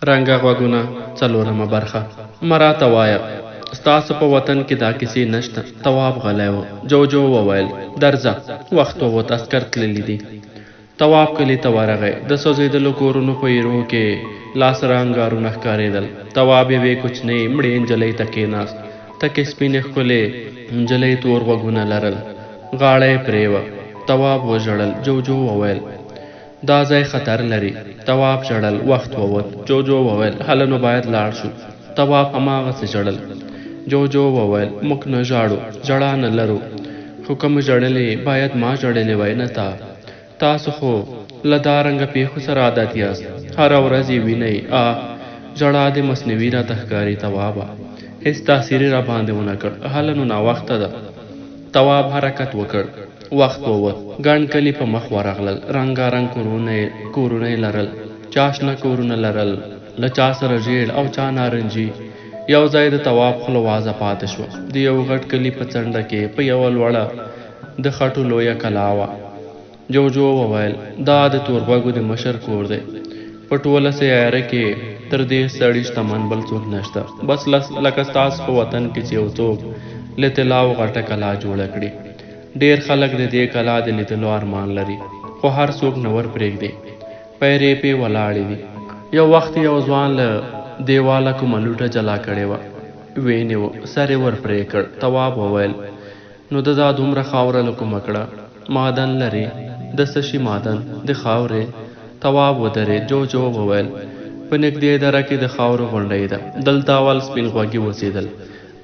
رنګه غوږونه څلورمه برخه. مراته وایه ستاسو په وطن کې دا کیسې نشته. تواب غلی و. جوجو وویل درځه وخت ووت عسکر تللي دي. تواب کلي ته ورغی. د سوځېدلو کورونو په ایرو کې لاسره انګارونه ښکارېدل. تواب یوې کوچنۍ مړې نجلۍ ته کېناست. تکې سپینې ښکلې نجلۍ تور غوږونه لرل. غاړه یې پرې وه. تواب وژړل. جوجو وویل دا ځای خطر لري. تواب ژړل. وخت ووت. جوجو وویل هله نو باید لاړ شو. تواب هماغسې ژړل. جوجو وویل موږ نه ژاړو، ژړا نه لرو، خو که مو ژړلې باید ما ژړلې وای نه تا. تاسو خو له دا رنګه پیښو سره عادت یاست، هره ورځ یې وینئ. ژړا دې مصنوعي راته ښکاري. توابه هېڅ تاثیر یې راباندې ونه کړ. هله نو ناوخته ده. تواب حرکت وکړ. وخت ووت. ګڼ کلي په مخ ورغلل. رنګارنګ کورونه یې لرل. چا شنه کورونه لرل، له چا سره ژیړ او چا نارنجي. یو ځای د تواب خوله وازه پاتې شوه. د یو غټ کلي په څنډه کې په یوه لوړه د خټو لویه کلا وه. جوجو وویل دا د تورغوږو د مشر کور دی. په ټوله سیاره کې تر دې سړي شتمن بل څوک نشته. بس لکه ستاسو په وطن کې چې یو څوک له طلاو غټه کلا جوړه کړي. ډېر خلک د دې کلا د لیدلو ارمان لري، خو هر څوک نه ور پرېږدي. پیرې پې ولاړې دي. یو وخت یو ځوان له دیواله کومه لوټه جلا کړې وه. وینې و. سر یې ور پرې کړ. تواب وویل نو د دا دومره خاوره له کومه کړه؟ معدن لري. د څه شي معدن؟ د خاورې. تواب ودرېد. جوجو وویل په نږدې دره کې د خاورو غونډۍ ده. دلته اول سپین غوږي اوسېدل،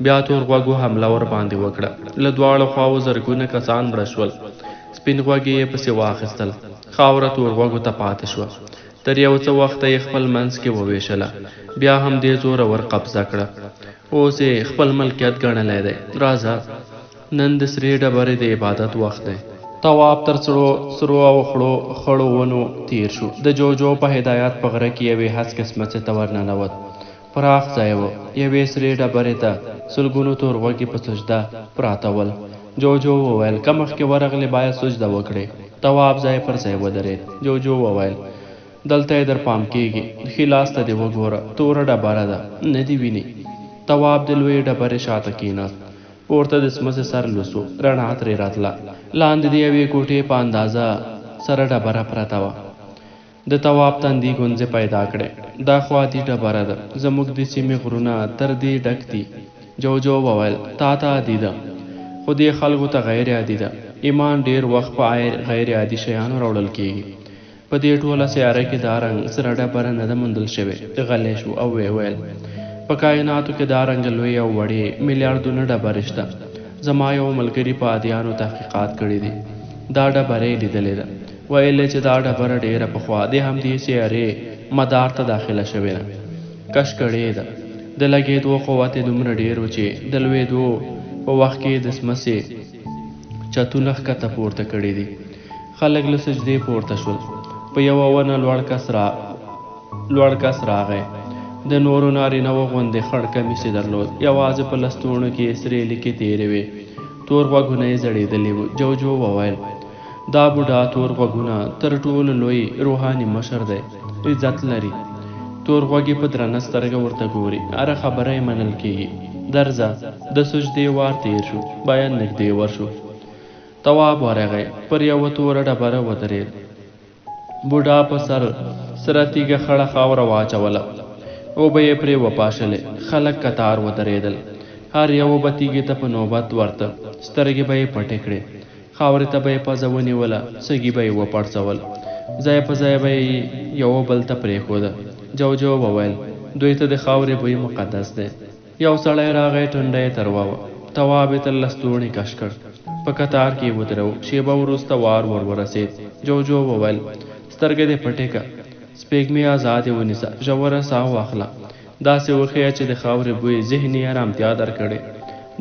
بیا تور غوږو حمله ور باندې وکړه. له دواړو خواو زرګونه کسان مړه شول. سپین غوږي یې پسې واخیستل. خاوره تور غوږو ته پاتې شوه. تر یو څه وخته یې خپل منځ کې وویشله. بیا هم دې زوره ور قبضه کړه. اوس یې خپل ملکیت ګڼلی دی. راځه نن د سرې ډبرې د عبادت وخت دی. تواب تر سرو او خړو ونو تیر شو. د جوجو په هدایت په غره کې یوې هسکې سمڅې ته ورننوت. پراخ ځای و. یوې سرې ډبرې ته سلګونو تورغوږي په سجده پراته ول. جوجو وویل که مخکې ورغلې باید سجده وکړې. تواب ځای پر ځای ودرېد. جوجو وویل دلته یې در پام کېږي، ښي لاس ته دې وګوره، توره ډبره ده، نه دې ویني. تواب د لویې ډبرې شاته کېناست. پورته د سمڅې سر لوسو. رڼا ترې راتله. لاندې د یوې کوټې په اندازه سره ډبره پرته وه. د تواب تندي ګونځې پیدا کړې. دا خو عادي ډبره ده، زموږ د سیمې غرونه تر دې ډک دي. جوجو وویل تا ته عادي ده، خو دې خلکو ته غیر عادي ده. ایمان ډېر وخت په غیر عادي شیانو راوړل کېږي. په دې ټوله سیاره کې دا رنګ سره ډبره نه ده موندل شوې. غلی شو او ویل په کائناتو کې دا رنګ لوی او وړې میلیارډونه ډبرې شته. زما یو ملګري په عادیانو تحقیقات کړي دي. دا ډبره یې لیدلې ده. ویل چې دا ډبره ډېره پخوا د همدې سیارې مدار ته داخله شوې ده. کش کړې ده. د لګېدو قوت یې دومره ډېر و چې د لوېدو په وخت کې د سمڅې چتونه ښکته پورته کړي دي. خلک له سجدې پورته شول. په یوه ونه لوړ کس راغی. د نورو نارینه‌وو غوندې خړ کمیس یې درلود. یوازې په لستوڼو کې یې سرې لیکې تېرې وې. تور غوږونه یې ځړېدلي وو. جوجو وویل دا بوډا تور غوږونه تر ټولو لوی روحاني مشر دی، عزت لري. تور غوږي په درنه سترګه ورته ګوري. هره خبره یې منل کېږي. درځه د سجدې وار تېر شو. باید نږدې ورشو. تواب ورغی. پر یوه توره ډبره ودرېد. بوډا په سره تیږه خړه خاوره واچوله. اوبه یې پرې وپاشلې. خلک کتار ودرېدل. هر یو به تیږې ته په نوبت ورته. سترګې به یې پټې کړې. خاورې ته به یې پزه ونیوله. سږي به یې وپړسول. ځای په ځای به یې یو بل ته پرېښوده. جوجو وویل دوی ته د خاورې بوی مقدس دی. یو سړی راغی. ټنډه یې تروه وه. تواب یې تر لستوڼي کش کړ. په کتار کې ودرو. شېبه وروسته وار ورسېد. جوجو وویل سترګې دې پټې که، سپېږمې ازادې ونیسه، ژوره ساه واخله. داسې وښیه چې د خاورې بوی ذهني ارامتیا درکړې.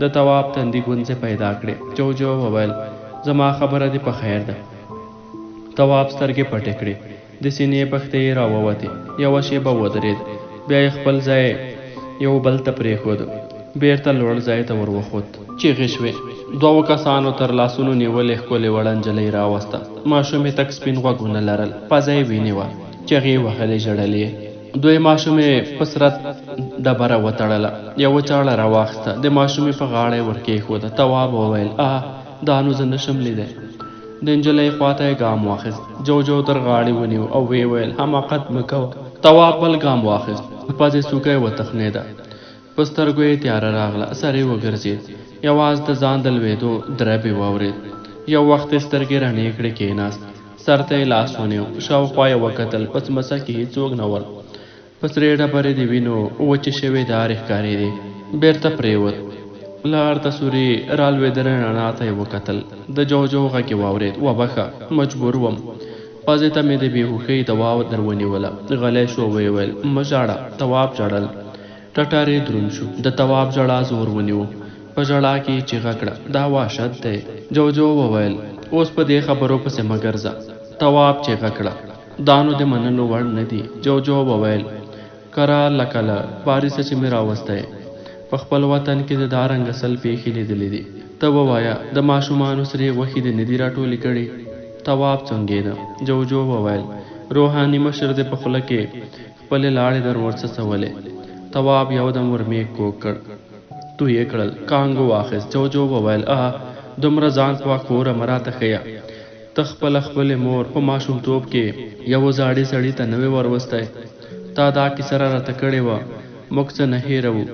د تواب تندي ګونځې پیدا کړې. جوجو وویل زما خبره دې په خیر ده. تواب سترګې پټې کړې. د سینې پښتۍ یې راووتې. یوه شېبه ودرېد. بیا یې خپل ځای یو بل ته پرېښود. بېرته لوړ ځای ته ور وخوت. چیغې شوې. دوو کسانو تر لاسونو نیولې ښکلې وړه نجلۍ راوسته. ماشومې تک سپین غوږونه لرل. پزه یې وینې وه. چغې وهلې ژړلې. دوی ماشومې په سرت ډبره وتړله، یوه چاړه راواخیسته، د ماشومې په غاړه یې ورکېښوده. تواب وویل دا نو زه نشم لیدی. د نجلۍ خواته یې ګام واخیست. جوجو تر غاړې ونیو او ویې ویل حماقت مه کوه. تواب بل ګام واخیست، پزې څوکه یې وتخنېده، په سترګو یې تیاره راغله، سر یې وګرځېد، یوازې د ځان د لوېدو درب یې واورېد. یو وخت یې سترګې رڼې کړې کېناست، سر ته یې لاس ونیو، شاوخوا یې وکتل، په څمڅه کې هېڅوک نه ول، په سرې ډبرې د وینو وچې شوې دارې ښکارېدې. بېرته پرېوت، لار ته سوري رالوېدلې رڼا ته یې وکتل، د جوجو غږ یې واورېد وبخه مجبور وم، پزې ته مې د بېهوښۍ دوا در ونیوله. غلی شو، ویې ویل مه ژاړه. تواب ژړل، ټټر یې دروند شو، د تواب ژړا زور ونیو، په ژړا کې یې چیغه کړه دا وحشت دی. جوجو وویل اوس په دې خبرو پسې مه ګرځه. تواب چیغه کړه دا نو د منلو وړ نه دي. جوجو وویل کله لکله پاریسه چې مې راوستی، په خپل وطن کې د دارنګ اصل پیښې لیدلې دي. ته ووایه د ماشومانو سرې غوښې دې نه دي راټولې کړې؟ تواب څنګېده. جوجو وویل روحاني مشر دې په خوله کې خپلې لاړې در ورڅڅولې. تواب یودم ورمېږ کوږ کړ، تو یې کړل، کانګو واخیست. جوجو وویل دومره ځان پاکوره مه راته ښیه، ته خپلې مور په ماشومتوب کې یو زاړي سړي ته نه وې وروستی، تا دا کیسه راته کړې وه، موږ څه نه هېروو.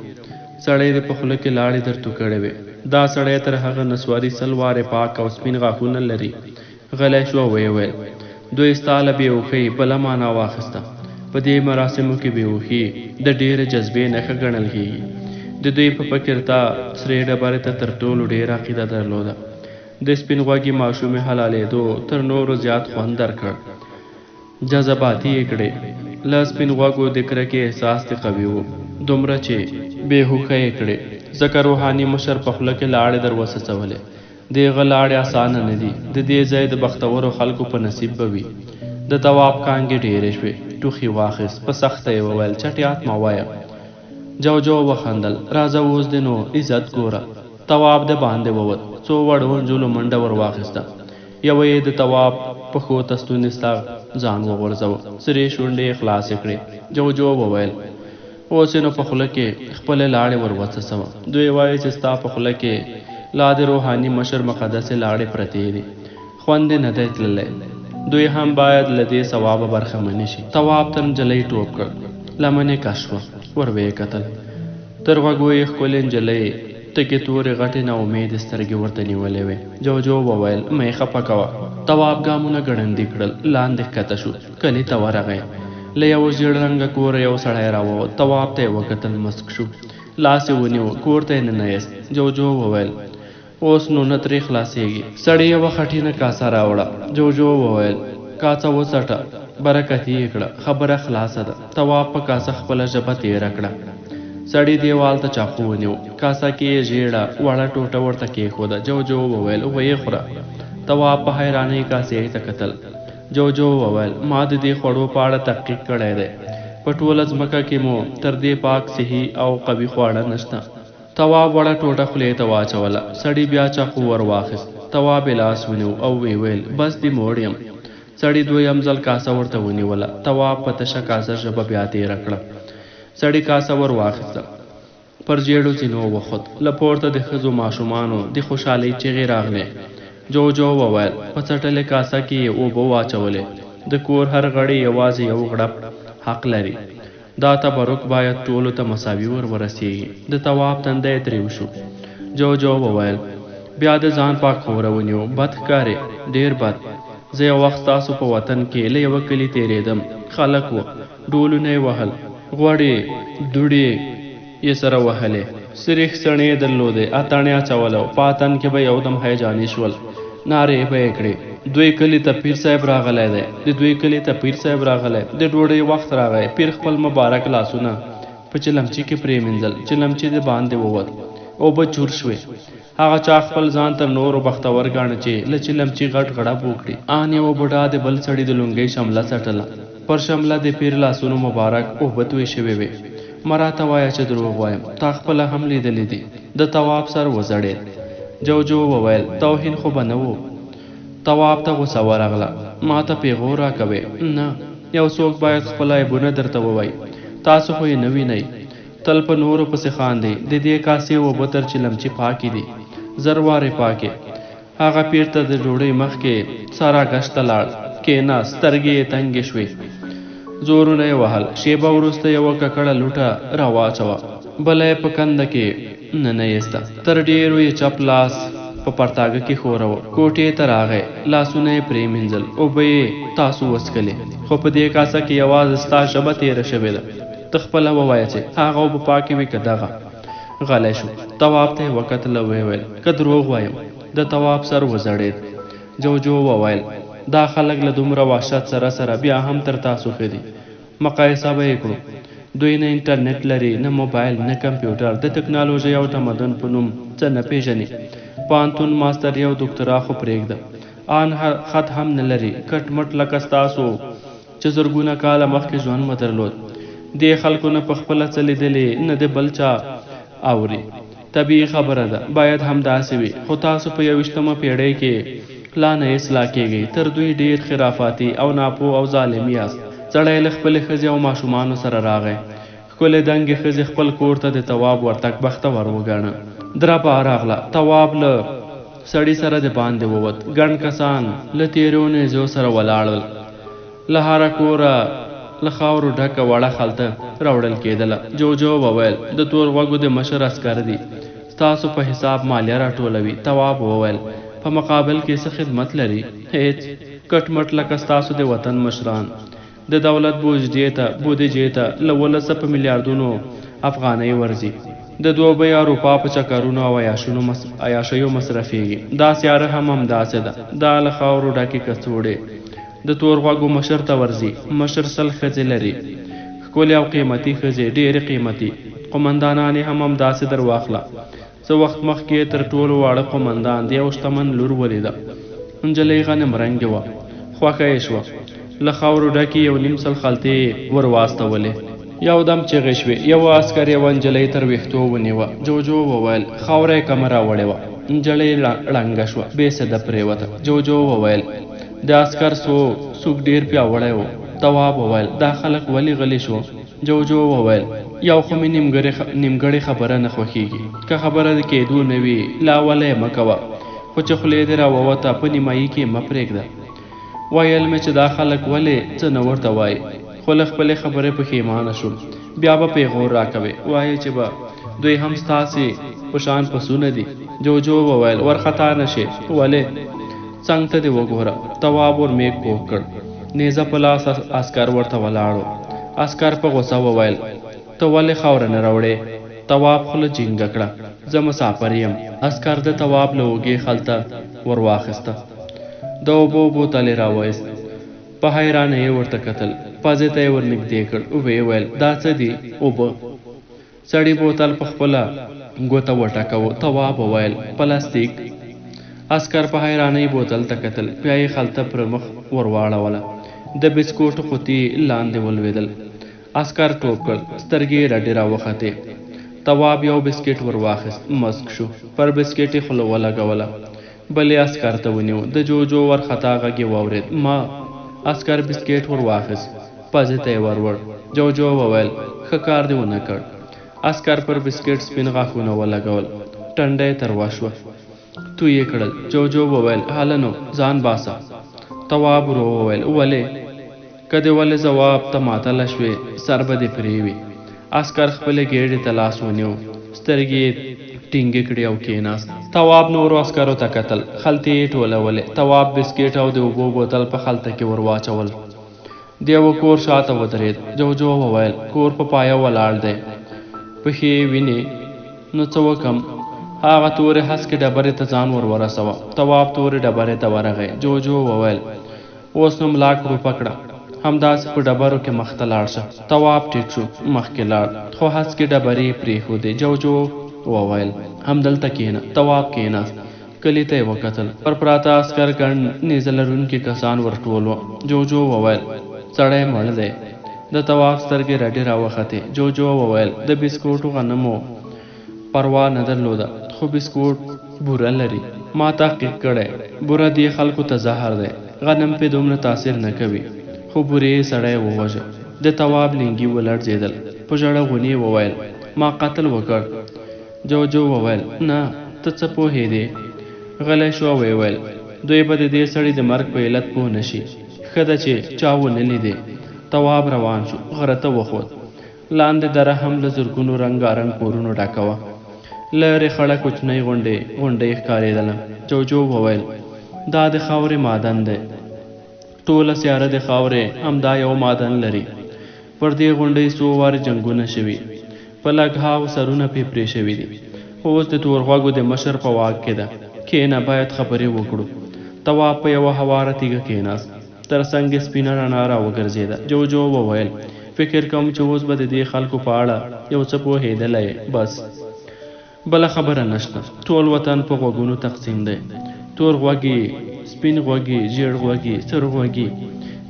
سړی دې په خوله کې لاړې در تو کړې وې. دا سړی تر هغه نسواري سلوارې پاک او سپین غاښونه لري. غلی شو، ویې ویل دوی ستا له بېهوښۍ بله معنا واخیسته. په دې مراسمو کې بېهوښي د ډېرې جذبې نښه ګڼل کېږي. د دوی په فکر تا سرې ډبرې ته تر ټولو ډېره عقیده درلوده. د سپین غوږي ماشومې حلالېدو تر نورو زیات خوند درکړ، جذباتي یې کړې. له سپین غوږو د کرکې احساس دې قوي و، دومره چې بېهوښه یې کړې، ځکه روحاني مشر په خوله کې لاړې در وڅڅولې. د هغه لاړې اسانه نه دي، د دې ځای د بختورو خلکو په نصیب به وي. د تواب کانګې ډېرې شوې، ټوخي واخیست، په سخته یې وویل چټیات مه وایه. جوجو وخندل، راځه اوس دې نو عزت ګوره. تواب د باندې ووت، څو وړو نجونو منډه ور واخیسته، یوه یې د تواب پښو ته ستونې ستا ځان وغورځوه، سرې شونډې یې خلاصې کړې. جوجو وویل اوس یې نو په خوله کې خپلې لاړې ور وڅڅوه. دوی وایي چې ستا په خوله کې لا د روحاني مشر مقدسې لاړې پرتې دي، خوند یې نه دی تللی. دوی هم باید له دې ثوابه برخمنې شي. تواب تر نجلۍ ټوپ کړ، لمن یې کش شوه، ور ویې کتل، تر غوږو یې ښکلې نجلۍ تکې تورې غټې نا امیدې سترګې ورته نیولې وې. جوجو وویل مه یې خفه کوه. تواب ګامونه ګړندي کړل، لاندې ښکته شو، کلي ته ورغی. له یو ژېړ رنګه کوره یو سړی راووت. تواب ته یې وکتل، مسک شو، لاس یې ونیو، کور ته یې ننایست. جوجو وویل اوس نو نه ترې خلاصېږي. سړي یوه خټینه کاسه راوړه. جوجو وویل کاسه وڅټه، برکت یې کړه، خبره خلاصه ده. تواب په کاسه خپله ژبه تېره کړه. سړي دیوال ته چاقو ونیو، کاسه کې یې ژېړه وړه ټوټه ورته کېښوده. جوجو وویل ویې خوره. تواب په حیرانۍ کاسې ته کتل. جوجو وویل ما د دې خوړو په اړه تحقیق کړی دی، په ټوله ځمکه کې مو تر دې پاک صحي او قوي خواړه نشته. تواب وړه ټوټه خولې ته واچوله. سړي بیا چاقو ور واخیست. تواب یې لاس ونیو او ویې ویل بس دې موړ یم. سړي دویم ځل کاسه ورته ونیوله. تواب په تشه کاسه ژبه بیا تېره کړه. سړي کاسه ور واخیسته، پر ژېړو زینو وخوت. له پورته د ښځو ماشومانو د خوشحالۍ چیغې راغلې. جوجو وویل په څټلې کاسه کې یې اوبه واچولې. د کور هر غړی یوازې یو غړپ حق لري. دا تبرک باید ټولو ته مساوي ور ورسیږي. د تواب تندی تریو شو. جوجو وویل بیا د ځان پاکوره ونیو، بد ښکارې، ډېر بد. زه یو وخت ستاسو په وطن کې له یوه کلي تېرېدم، خلک وو، ډولونه یې وهل، غوړې دوړې یې سره وهلې، سریښ څڼې یې درلودې، اتڼ یې اچولی، په اتن کې به یودم هیجاني شول، نارې به یې کړې دوی کلي ته پیر صاحب راغلی دی، د دوی کلي ته پیر صاحب راغلی، د ډوډۍ وخت راغی. پیر خپل مبارک لاسونه په چلمچي کې پرېمینځل، چلمچي د باندې ووت، اوبه چور شوې. هغه چا خپل ځان تر نورو بختور ګاڼه چې له چلمچي غټ غړپ وکړي. ان یو بوډا د بل سړي د لونګۍ شمله څټله، پر شمله د پیر لاسونو مبارک اوبه توی شوې وې. مه راته وایه چې دروغ وایم، تا خپله هم لیدلې دي. د تواب سر وځړېد. جوجو وویل توهین خو به نه و. تواب ته غوسه ورغله. ما ته پیغور راکوې؟ نه، یو څوک باید خپله عیبونه درته ووایي. تاسو خو یې نه وینئ، تل په نورو پسې خاندئ. د دې کاسې اوبه تر چلمچې پاکې دي، زر وارې پاکې. هغه پیر ته د ډوډۍ مخکې سارا ګشت ته لاړ، کېناست، سترګې یې تنګې شوې، زورونه یې وهل. شیبه وروسته یوه ککړه لوټه راواچوه، بله یې په کنده کې ننیسته، تر ډېرو یې چپ لاس په پرتاګه کې ښوروه. کوټې ته راغی، لاسونه یې پرې مینځل، اوبه یې تاسو وڅکلې، خو په دې کاسه کې یوازې ستا ژبه تېره شوې ده. ته خپله ووایه چې هغه اوبه پاکې وي که دغه. غلی شو. تواب ته یې وکتل او ویې ویل که دروغ وایم. د تواب سر وځړېد. جوجو وویل دا خلک له دومره وحشت سره بیا هم تر تاسو ښه دي. مقایسه به یې کړو. دوی نه انټرنیټ لري، نه موبایل، نه کمپیوټر، د ټکنالوژۍ او تمدن په نوم څه نه پېژني. پوهنتون ماستر یو دکترا خو پرېږده، آن خط هم نه لري، کټ مټ لکه ستاسو چې زرګونه کاله مخکې ژوند مو درلود. دې خلکو نه په خپله څه لیدلې، نه د بل چا اوري. طبیعي خبره ده، باید همداسې وي، خو تاسو په 21مه پېړۍ کې لا نه اصلاح کېږئ. تر دوی ډېر خرافاتي او ناپوه او ظالم یاست. سړی له خپلې ښځې او ماشومانو سره راغی. ښکلې دنګې ښځې خپل کور ته د تواب ورتګ بختور وګاڼه. دربه راغله. تواب له سړي سره د باندې ووت. ګڼ کسان له تېرو نیزو سره ولاړل. له هره کوره له خاورو ډکه وړه خلطه راوړل کېدله. جوجو وویل د تور غوږو د مشر عسکر دي، ستاسو په حساب مالیه راټولوي. تواب وویل په مقابل کې څه خدمت لري؟ هیڅ، کټ مټ لکه ستاسو د وطن مشران. د دولت بودجې ته له 12 په میلیاردونو افغانۍ ورځي. د دوبۍ اروپا په چکرونو او عیاشیو مصرفېږي. دا سیاره هم همداسې ده. دا له خاورو ډکې کڅوړې د تور غوږو مشر ته ورځي. مشر 100 ښځې لري، ښکلې او قیمتي ښځې، ډېرې قیمتي. قومندانان یې هم همداسې در واخله. څه وخت مخکې تر ټولو واړه قومندان د یو شتمن لور ولیده. نجلۍ غنم رنګې وه، خوښه یې شوه. له خاورو ډکې 1.5 سل خلطې ور واستولې. یو دم چغې شوې. یوه عسکر یوه نجلۍ تر ویښتو ونیوه. جوجو وویل خاوره یې کمه راوړې وه. نجلۍ ړنګه شوه، بې سده پرېوته. جوجو وویل د عسکر څوک ډېر پیاوړی و. تواب وویل دا خلک ولې غلي شو؟ جوجو وویل یو خو مې نیمګړې خبره نه خوښېږي. که خبره د کېدو نه وي لا وله یې مه کوه، خو چې خولې دې راووته په نیمایي کې مه پرېږده. ویل مې چې دا خلک ولې څه نه ورته وایي، خو له خپلې خبرې پښېمانه شوم. بیا به پیغور راکوي، وایي چې به دوی هم ستاسې په شان پسونه دي. جوجو وویل ورخطا نه شې. ولې؟ څنګ ته دې وګوره. تواب ور میږ پوه کړ. نیزه په لاس عسکر ورته ولاړو. عسکر په غوسه وویل ته ولې خاوره نه راوړې؟ تواب خوله جینګه کړه. زه مسافر یم. عسکر د تواب له اوږې خلته ور واخیسته. د اوبو بوتل یې راوایست. په حیرانۍ یې ورته کتل. پزې ته یې ور نږدې کړ. ویې ویل دا څه دي؟ اوبه. سړي بوتل په خپله ګوته وټکاوه. تواب وویل پلاستیک. عسکر په حیرانۍ بوتل ته کتل. بیا یې خلته پر مخ ور واړوله. د بسکوټو قوطي لاندې ولوېدل. عسکر ټوپ کړ. سترګې یې رډې راوختې. تواب یو بسکټ ور واخیست. مسک شو. پر بسکټ یې خوله ولګوله. بل یې عسکر ته ونیو. د جوجو ورخطا غږ یې واورېد. ما. عسکر بسکټ ور واخیست. پزې ته یې ور جوجو وویل ښه کار دې ونه کړ. عسکر پر بسکټ سپین غاښونه ولګول. ټنډه یې تروه شوه. تو یې کړل. جوجو وویل هله نو ځان باسه. تواب ورو وویل ولې؟ که دې ولې ځواب ته ماتله شوې سر به دې پرې وي. عسکر خپلې ګېډې ته لاس ونیو. سترګې یې ټینګې کړې او کېناست. تواب نورو عسکرو ته کتل. خلطې یې ټولولې. تواب بسکټ او د اوبو بوتل په خلطه کې ور واچول. د یوه کور شاته ودرېد. جوجو وویل کور په پایه ولاړ دی، پښې یې وینې. نو څه وکم؟ هغه تورې هسکې ډبرې ته ځان ورسوه. تواب تورې ډبرې ته ورغی. جوجو وویل اوس نو ملا کړوپه کړه، همداسې په ډبرو کې مخته لاړ شه. تواب ټیټ شو، مخکې لاړ، خو هسکې ډبرې یې پرېښودې. جوجو وویل همدلته کښېنه. تواب کښېناست. کلي ته یې وکتل. پر پراته عسکر ګڼ نیزه لرونکي کسان ور ټول وو. جوجو وویل سړی مړ دی. د تواب سترګې رډې راوختې. جوجو وویل د بسکوټو غنمو پروا نه درلوده، خو بسکوټ بوره لري. ما تحقیق کړی، بوره دې خلکو ته زهر دی. غنم پې دومره تاثیر نه کوي، خو بورې سړی ووژه. د تواب لنګي ولړزېدل. په ژړه غوني وویل ما قتل وکړ. جوجو وویل نه ته څه پوهېدې؟ غلی شو او ویل دوی به د دې سړي د مرګ په علت پوه نه شي. ښه ده چې چا ونه لیدې. تواب روان شو، غره ته وخوت. لاندې دره هم له زرګونو رنګارنګ کورونو ډکه وه. لرې خړه کوچنۍ غونډۍ ښکارېدله. جوجو وویل دا د خاورې معدن دی. ټوله سیاره د خاورې همدا یو معدن لري. پر دې غونډۍ څو وارې جنګونه شوي، په لږهاو سرونه پې پرې شوي دي. اوس د تورغوږو د مشر په واک کې ده. کښېنه باید خبرې وکړو. تواب په یوه هواره تیږه کښېناست. تر څنګ یې سپینه رڼا را وګرځېده. جوجو وویل فکر کوم چې اوس به د دې خلکو په اړه یو څه پوهېدلی بس بله خبره نشته. ټول وطن په غوږونو تقسیم دی. تور غوږي، سپین غوږي، ژیړ غوږي، سور غوږي،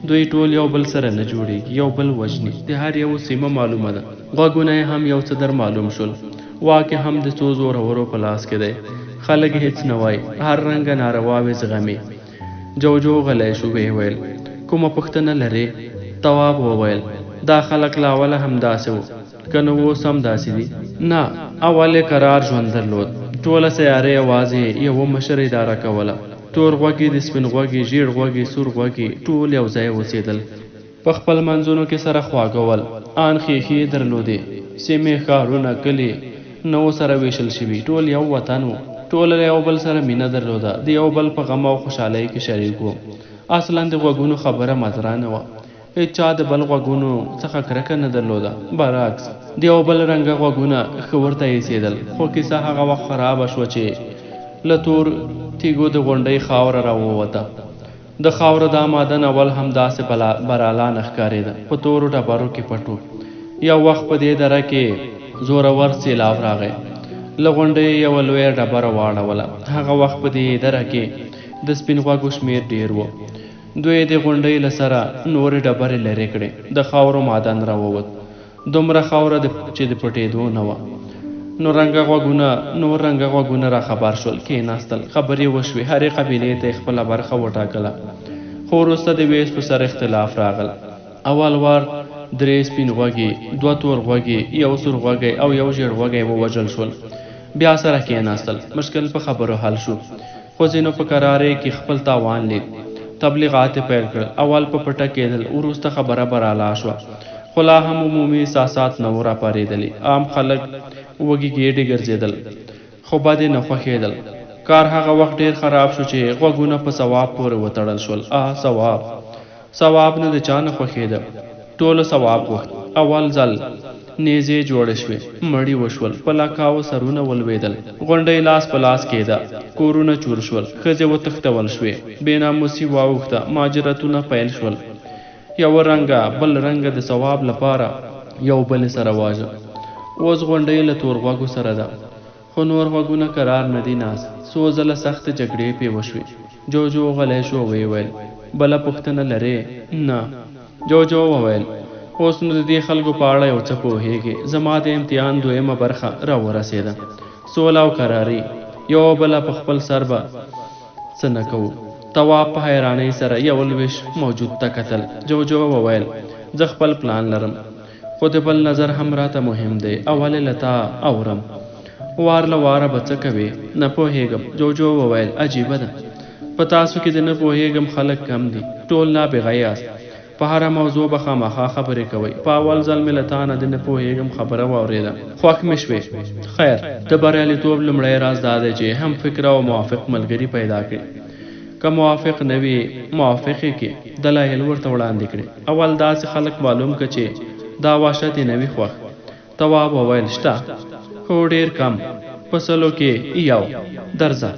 دوی ټول یو بل سره نه جوړېږي، یو بل وژني. د هر یو سیمه معلومه ده. غوږونه یې هم یو څه در معلوم شول. واک هم د څو زورورو په لاس کې دی. خلک هیڅ نه وایي، هر رنګه نارواوې زغمي. جوجو غلی شو، ویې ویل کومه پوښتنه لرې؟ تواب وویل دا خلک لا اوله همداسې وو، که نه اوس هم داسې دي؟ نه، اول یې قرار ژوند درلود. ټوله سیاره یوازې یوه مشر اداره کوله. تور غوږي، د سپین غوږي، ژیړ غوږي، سور غوږي ټول یو ځای اوسېدل. په خپل منځونو کې سره خواږه ول. آن ښیښې درلودې. سیمې، ښارونه، کلي نه و سره ویشل شوي. ټول یو وطن و. ټول له یو بل سره مینه درلوده. د یو بل په غم او خوشحالۍ کې شریک وو. اصلا د غوږونو خبره مزرا نه وه. هېچا د بل غوږونو څخه کرکه نه درلوده. برعکس د یو بل رنګه غوږونه ښه ورته ایسېدل. خو کیسه هغه وخت خرابه شوه چې له تور تیږو د غونډۍ خاوره راووته. د خاورو دا معدن اول هم داسې برالانه ښکارېده. په تورو ډبرو کې پټ و. یو وخت په دې دره کې زورور سیلاب راغی. له غونډۍ یوه لویه ډبره واړوله. هغه وخت په دې دره کې د سپین غوږو شمېر ډېر و. دوی د غونډۍ له سره نورې ډبرې لرې کړې. د خاورو معدن راووت. دومره خاوره چې د پټېدو نه وه. نور رنګه غوږونه را خبر شول. کېناستل، خبرې وشوې. هرې قبیلې ته یې خپله برخه وټاکله. خو وروسته د وېش په سر اختلاف راغل. اول وار 3 سپین غوږي، 2 تور غوږي، 1 سور غوږی او 1 ژیړ غوږی ووژل شول. بیا سره کېناستل. مشکل په خبرو حل شو. خو ځینو په قرارې کې خپل تاوان لید. تبلیغات پیل کړل. اول په پټه کېدل، وروسته خبره براله شوه. خو لا هم عمومي احساسات نه وو راپارېدلي. عام خلک وږي ګېډې ګرځېدل، خو بد یې نه خوښېدل. کار هغه وخت ډېر خراب شو چې غوږونه په ثواب پورې وتړل شول. ثواب نه د چا نه خوښېده. ټولو ثواب غوښت. اول ځل نیزې جوړې شوې، مړي وشول، په لکاو سرونه ولوېدل. غونډۍ لاس په لاس کېده. کورونه چور شول. ښځې وتښتول شوې. بې ناموسي واوښته. مهاجرتونه پیل شول. یو رنګه بل رنګه د ثواب لپاره یو بل سره واژه. اوس غونډۍ له تور غوږو سره ده. خو نور غوږونه قرار نه دي ناست. څو ځله سختې جګړې پې وشوې. جوجو غلی شو، ویې ویل بله پوښتنه لرې؟ نه. جوجو وویل اوس نو د دې خلکو په اړه یو څه پوهېږې. زما د امتحان 2مه برخه را ورسېده. سوله او قراري. یو بله په خپل سر به څه نه کوو. تواب په حیرانۍ سره یو لویش موجود ته کتل. جوجو وویل زه خپل پلان لرم، خو د بل نظر هم راته مهم دی. اول له تا اورم. وار له واره به څه کوې؟ نه پوهېږم. جوجو وویل عجیبه ده. په تاسو کې د نه پوهېږم خلک کم دي. ټول نابغه یاست. په هره موضوع به خامخا خبرې کوئ. په اول ځل مې له تا نه د نه پوهېږم خبره واورېده. خوښ مې شوې. خیر، د بریالیتوب لومړی راز دا دی چې هم فکر او موافق ملګري پیدا کړي. که موافق نه وي، موافق یې کې دلایل ورته وړاندې کړي. اول داسې خلک معلوم که چې دا وحشت یې نه وي خوښ. تواب وویل شته، خو ډېر کم. په 100 کې 1. درځه.